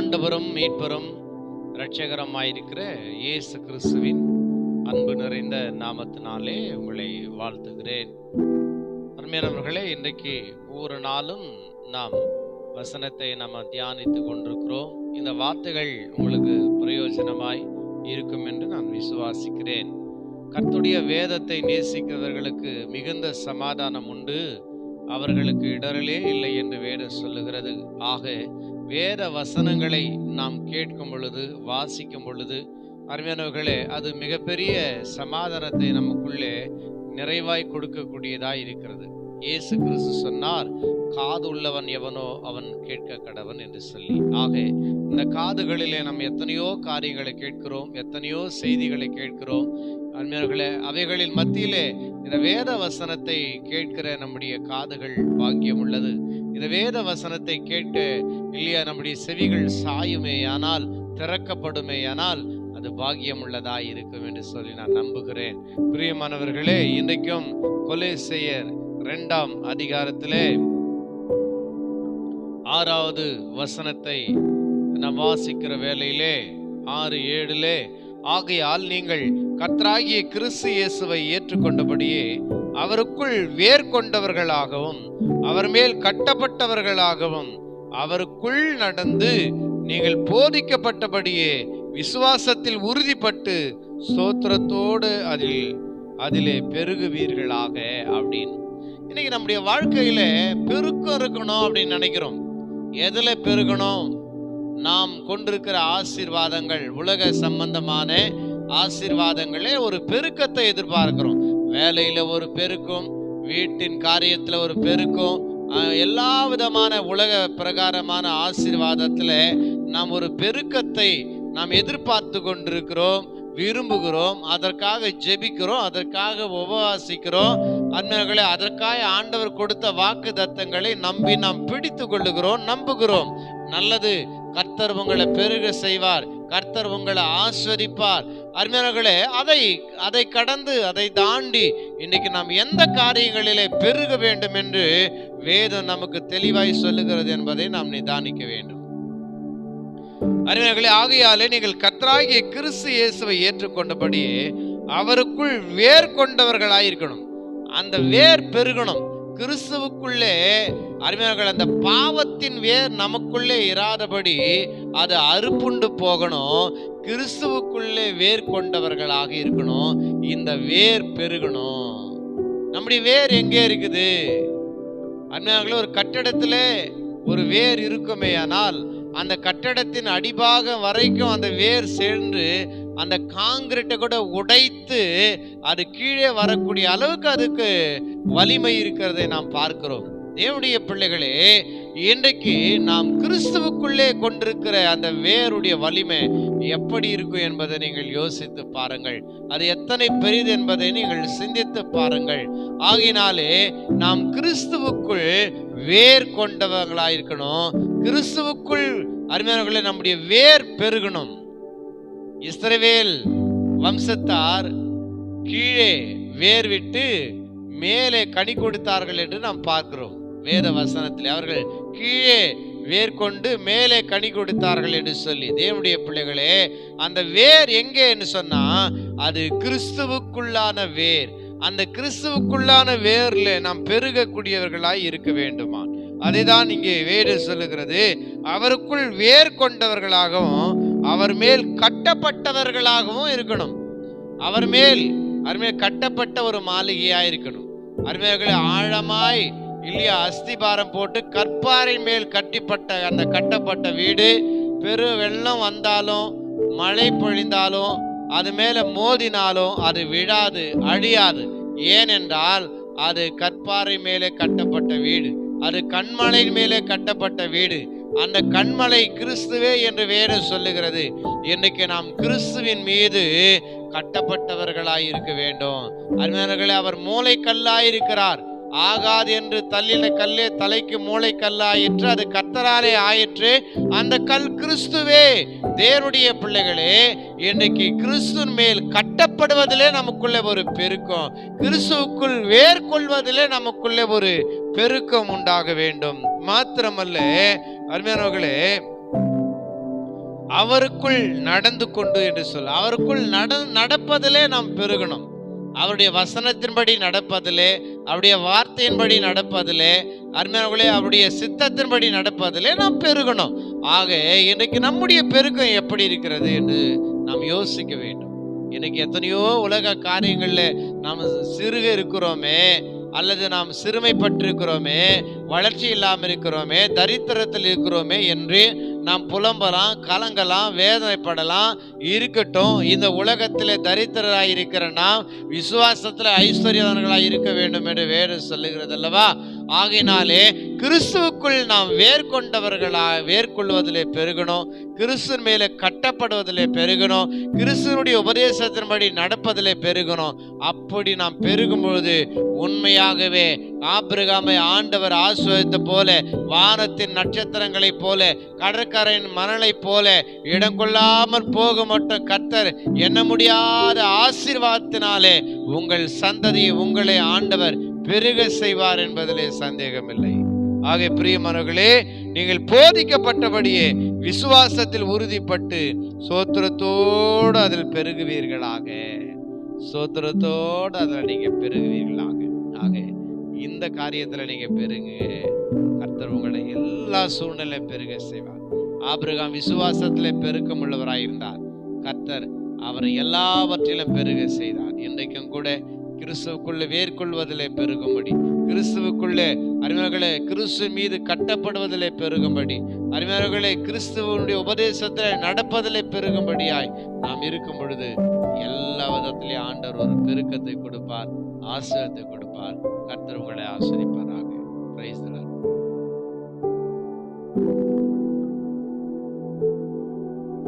ஆண்டவரும் மீட்பரும் இரட்சகரமாயிருக்கிற இயேசு கிறிஸ்துவின் அன்பு நிறைந்த நாமத்தினாலே உங்களை வாழ்த்துகிறேன். அருமையானவர்களே, இன்றைக்கு ஒவ்வொரு நாளும் நாம் வசனத்தை நம்ம தியானித்து கொண்டிருக்கிறோம். இந்த வார்த்தைகள் உங்களுக்கு பிரயோஜனமாய் இருக்கும் என்று நான் விசுவாசிக்கிறேன். கர்த்தருடைய வேதத்தை நேசிக்கிறவர்களுக்கு மிகுந்த சமாதானம் உண்டு, அவர்களுக்கு இடரலே இல்லை என்று வேதம் சொல்லுகிறது. ஆக வேத வசனங்களை நாம் கேட்கும் பொழுது, வாசிக்கும் பொழுது, அருமையானவர்களே, அது மிகப்பெரிய சமாதானத்தை நமக்குள்ளே நிறைவாய் கொடுக்கக்கூடியதாய் இருக்கிறது. இயேசு கிறிஸ்து சொன்னார், காது உள்ளவன் எவனோ அவன் கேட்க கடவன் என்று சொல்லி. ஆக இந்த காதுகளிலே நாம் எத்தனையோ காரியங்களை கேட்கிறோம், எத்தனையோ செய்திகளை கேட்கிறோம். அருமையானவர்களே, அவைகளின் மத்தியிலே இந்த வேத வசனத்தை கேட்கிற நம்முடைய காதுகள் பாக்கியம் உள்ளது. இந்த வேத வசனத்தை கேட்க இல்லையா நம்முடைய செவிகள் சாயுமே ஆனால், திறக்கப்படுமே ஆனால் அது பாக்கியம் உள்ளதாய் இருக்கும் என்று சொல்லி நான் நம்புகிறேன். பிரியமானவர்களே, இன்றைக்கும் கொலோசியர் 2ஆம் அதிகாரத்திலே 6வது வசனத்தை நாம் வாசிக்கிற வேளையிலே 6:7 ஆகையால் நீங்கள் கர்த்தராகிய கிறிஸ்து இயேசுவை ஏற்றுக்கொண்டபடியே அவருக்குள் வேர் கொண்டவர்களாகவும் அவர் மேல் கட்டப்பட்டவர்களாகவும் அவருக்குள் நடந்து நீங்கள் போதிக்கப்பட்டபடியே விசுவாசத்தில் உறுதிப்பட்டு ஸ்தோத்திரத்தோடு அதிலே பெருகுவீர்களாக அப்படின்னு. இன்னைக்கு நம்முடைய வாழ்க்கையில பெருக்கம் இருக்கணும் அப்படின்னு நினைக்கிறோம். எதுல பெருகணும்? நாம் கொண்டிருக்கிற ஆசீர்வாதங்கள், உலக சம்பந்தமான ஆசீர்வாதங்களே ஒரு பெருக்கத்தை எதிர்பார்க்கிறோம். வேலையில ஒரு பெருக்கம், வீட்டின் காரியத்துல ஒரு பெருக்கம், எல்லா விதமான உலக பிரகாரமான ஆசீர்வாதத்துல நாம் ஒரு பெருக்கத்தை நாம் எதிர்பார்த்து கொண்டிருக்கிறோம், விரும்புகிறோம், அதற்காக ஜெபிக்கிறோம், அதற்காக உபவாசிக்கிறோம். அன்னைகளே, அதற்காக ஆண்டவர் கொடுத்த வாக்கு தத்தங்களை நம்பி நாம் பிடித்து கொள்ளுகிறோம், நம்புகிறோம். நல்லது, கர்த்தர் உங்களை பெருக செய்வார், கர்த்தர் உங்களை ஆஸ்வதிப்பார். அருமையானவர்களே, அதை கடந்து, அதை தாண்டி இன்னைக்கு நாம் எந்த காரியங்களிலே பெருக வேண்டும் என்று வேதம் நமக்கு தெளிவாய் சொல்லுகிறது என்பதை நாம் நிதானிக்க வேண்டும். அருமையானவர்களே, ஆகையாலே நீங்கள் கர்த்தராகிய கிறிஸ்து இயேசுவை ஏற்றுக்கொண்டபடியே அவருக்குள் வேர் கொண்டவர்களாயிருக்கணும். அந்த வேர் பெருகணும். கிறிஸ்துவுக்குள்ளே அருமையானவர்களே, அந்த பாவத்தின் வேர் நமக்குள்ளே இராதபடி அது அறுப்புண்டு போகணும். கிறிஸ்துவுக்குள்ளே வேர் கொண்டவர்களாக இருக்கணும். இந்த வேர் பெருகணும். நம்முடைய வேர் எங்கே இருக்குது? அருமையானவர்களே, ஒரு கட்டடத்திலே ஒரு வேர் இருக்குமே ஆனால் அந்த கட்டடத்தின் அடிபாகம் வரைக்கும் அந்த வேர் சென்று அந்த காங்கிரீட்டை கூட உடைத்து அது கீழே வரக்கூடிய அளவுக்கு அதுக்கு வலிமை இருக்கிறதை நாம் பார்க்கிறோம். தேவனுடைய பிள்ளைகளே, இன்றைக்கு நாம் கிறிஸ்துவுக்குள்ளே கொண்டிருக்கிற அந்த வேருடைய வலிமை எப்படி இருக்கும் என்பதை நீங்கள் யோசித்து பாருங்கள். அது எத்தனை பெரிது என்பதை நீங்கள் சிந்தித்து பாருங்கள். ஆகினாலே நாம் கிறிஸ்துவுக்குள் வேர் கொண்டவர்களாயிருக்கணும். கிறிஸ்துவுக்குள் அருமையானவர்களே, நம்முடைய வேர் பெருகணும். இஸ்ரவேல் வம்சத்தார் கீழே வேர் விட்டு மேலே கனி கொடுத்தார்கள் என்று நாம் பார்க்கிறோம். வேத வசனத்தில் அவர்கள் கீழே வேர் கொண்டு மேலே கனி கொடுத்தார்கள் என்று சொல்லி. தேவனுடைய பிள்ளைகளே, அந்த வேர் எங்கே என்று சொன்னா அது கிறிஸ்துவுக்குள்ளான வேர். அந்த கிறிஸ்துவுக்குள்ளான வேர்ல நாம் பெருகக்கூடியவர்களாய் இருக்க வேண்டுமா? அதைதான் இங்கே வேதம் சொல்லுகிறது. அவருக்குள் வேர் கொண்டவர்களாகவும் அவர் மேல் கட்டப்பட்டவர்களாகவும் இருக்கணும். அவர் மேல் அருமையாக கட்டப்பட்ட ஒரு மாளிகையா இருக்கணும். அருமையாக ஆழமாய் இல்லையா அஸ்திபாரம் போட்டு கற்பாறை மேல் கட்டிப்பட்ட அந்த கட்டப்பட்ட வீடு பெரு வெள்ளம் வந்தாலும் மழை பொழிந்தாலும் அது மேல மோதினாலும் அது விழாது, அழியாது. ஏனென்றால் அது கற்பாறை மேலே கட்டப்பட்ட வீடு, அது கண்மலை மேலே கட்டப்பட்ட வீடு. அந்த கண்மலை கிறிஸ்துவே என்று வேதம் சொல்லுகிறது. இன்னைக்கு நாம் கிறிஸ்துவின் மீது கட்டப்பட்டவர்களாய் இருக்க வேண்டும். அருமையானவர்களே, அவர் மூளைக்கல்லாயிருக்கிறார். ஆகாது என்று தள்ளின கல்லே தலைக்கு மூளை கல்லாயிற்று, அது கர்த்தராலே ஆயிற்று. அந்த கல் கிறிஸ்துவே. தேவனுடைய பிள்ளைகளே, இன்னைக்கு கிறிஸ்துவின் மேல் கட்டப்படுவதிலே நமக்குள்ளே ஒரு பெருக்கம், கிறிஸ்துவுக்குள் வேர் கொள்வதிலே நமக்குள்ளே ஒரு பெருக்கம் உண்டாக வேண்டும். மாத்திரமல்ல அருமையானவர்களே, அவருக்குள் நடந்து கொண்டு என்று சொல்ல, அவருக்குள் நடப்பதிலே நாம் பெருகணும். அவருடைய வசனத்தின்படி நடப்பதிலே, அவருடைய வார்த்தையின்படி நடப்பதிலே, அருமையானவர்களே, அவருடைய சித்தத்தின்படி நடப்பதிலே நாம் பெருகணும். ஆக இன்னைக்கு நம்முடைய பெருக்கம் எப்படி இருக்கிறது என்று நாம் யோசிக்க வேண்டும். இன்னைக்கு எத்தனையோ உலக காரியங்கள்ல நாம் சிறுக இருக்கிறோமே, அல்லது நாம் சிறுமைப்பட்டிருக்கிறோமே, வளர்ச்சி இல்லாமல் இருக்கிறோமே, தரித்திரத்தில் இருக்கிறோமே என்று நாம் புலம்பலாம், கலங்கலாம், வேதனைப்படலாம். இருக்கட்டும், இந்த உலகத்திலே தரித்திரராய் இருக்கிற நாம் விசுவாசத்தில் ஐஸ்வர்யவான்களாய் இருக்க வேண்டும் என்று வேதம் சொல்லுகிறது அல்லவா? ஆகையினாலே கிறிஸ்துவுக்குள் நாம் வேர்கொள்வதிலே பெருகணும், கிறிஸ்துவின் மேலே கட்டப்படுவதிலே பெருகணும், கிறிஸ்துவனுடைய உபதேசத்தின்படி நடப்பதிலே பெருகணும். அப்படி நாம் பெருகும் பொழுது உண்மையாகவே ஆபிரகாமை ஆண்டவர் ஆசீர்வதித்த போல, வானத்தின் நட்சத்திரங்களைப் போல, கடற்கரையின் மணலைப் போல இடம் கொள்ளாமல் போக மட்டும் கர்த்தர் எண்ண முடியாத ஆசீர்வாதத்தினாலே உங்கள் சந்ததியை, உங்களை ஆண்டவர் பெருக செய்வார் என்பதிலே சந்தேகமில்லை. ஆக பிரியமானவர்களே, நீங்கள் போதிக்கப்பட்டபடியே விசுவாசத்தில் உறுதிப்பட்டு சோத்திரத்தோடு அதில் பெருகுவீர்களாக. சோத்திரத்தோடு அதில் நீங்க பெருகுவீர்களாக. ஆக இந்த காரியத்துல நீங்க பெருங்க, கர்த்தர் உங்களை எல்லா சூழ்நிலை பெருக செய்வார். ஆபிரகாம் விசுவாசத்திலே பெருக்கம் உள்ளவராயிருந்தார், கர்த்தர் அவரை எல்லாவற்றிலும் பெருக செய்தார். இன்றைக்கும் கூட கிறிஸ்துவுக்குள்ளே வேர்கொள்வதிலே பெருகும்படி, கிறிஸ்துவுக்குள்ளே அருமையானவர்களே கிறிஸ்து மீது கட்டப்படுவதிலே பெருகும்படி, அருமையானவர்களே கிறிஸ்துவனுடைய உபதேசத்தில் நடப்பதிலே பெருகும்படியாய் நாம் இருக்கும் பொழுது எல்லா விதத்திலே ஆண்டவர் ஒரு பெருக்கத்தை கொடுப்பார், ஆசீர்வாதத்தை கொடுப்பார். கர்த்தர் உங்களை ஆசீர்வதிப்பார்.